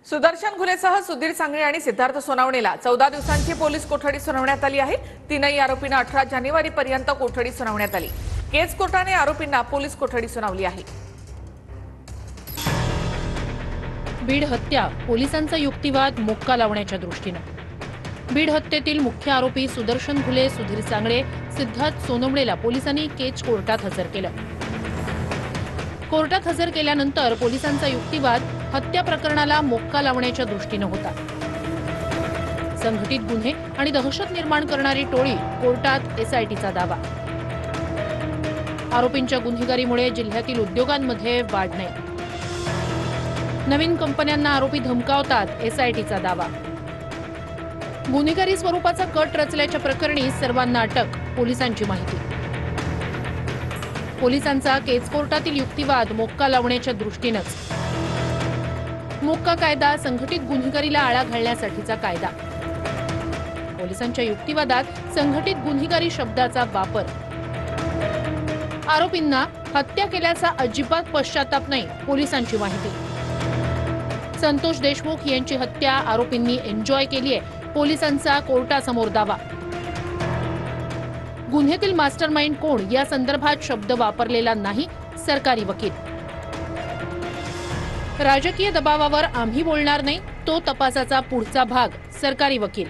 सुदर्शन घुलेसह सुधीर सांगळे आणि सिद्धार्थ सोनावणेला 14 दिवसांची पोलीस कोठडी सुनावण्यात आली आहे। तीनही आरोपींना 18 जानेवारीपर्यंत कोठडी सुनावण्यात आली। केस कोर्टाने आरोपींना पोलीस कोठडी सुनावली आहे। बीड हत्या पोलिसांचा युक्तिवाद मोक्का लावण्याच्या दृष्टीने बीड हत्येतील मुख्य आरोपी सुदर्शन घुले, सुधीर सांगळे, सिद्धार्थ सोनवणेला पोलिसांनी केज कोर्टात हजर केलं। कोर्टात हजर केल्यानंतर पोलिसांचा युक्तिवाद हत्या प्रकरणाला मोक्का लावण्याच्या दृष्टीने होता। संघटित गुन्हे आणि दहशत निर्माण करणारी टोळी कोर्टात एसआयटीचा दावा। आरोपींच्या गुन्हेगारीमुळे जिल्ह्यातील उद्योगांमध्ये वाढ नाही। नवीन कंपन्यांना आरोपी धमकावतात, एसआयटीचा दावा। गुन्हेगारी स्वरूपाचा कट रचल्याच्या प्रकरणी सर्वांना अटक, पोलिसांची माहिती। पोलिसांचा केज कोर्टातील युक्तिवाद मोक्का लावण्याच्या दृष्टीनेच। मोक्का कायदा संघटित गुन्हेगारीला आळा घालण्यासाठीचा कायदा। पोलिसांच्या युक्तिवादात संघटित गुन्हेगारी शब्दाचा वापर। आरोपींना हत्या केल्याचा अजिबात पश्चाताप नाही, पोलिसांची माहिती। संतोष देशमुख यांची हत्या आरोपींनी एन्जॉय केली आहे, पोलिसांचा कोर्टासमोर दावा। गुन्ह्यातील मास्टरमाइंड कोण या संदर्भात शब्द वापरलेला नाही, सरकारी वकील। राजकीय दबावावर आम्ही बोलणार नाही, तो तपासाचा पुढचा भाग, सरकारी वकील।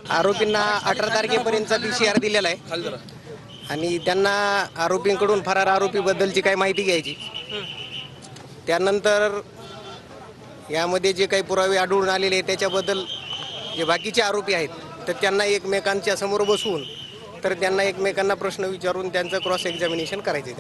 आरोपींना 18 तारखेपर्यंतचा पीसीआर दिलेला आहे आणि त्यांना आरोपींकडून फरार आरोपीबद्दलची काही माहिती घ्यायची। त्यानंतर यामध्ये जे काही पुरावे आढळून आलेले आहेत त्याच्याबद्दल जे बाकीचे आरोपी आहेत तर त्यांना एकमेकांच्या समोर बसवून तर त्यांना एकमेकांना प्रश्न विचारून त्यांचं क्रॉस एक्झामिनेशन करायचे।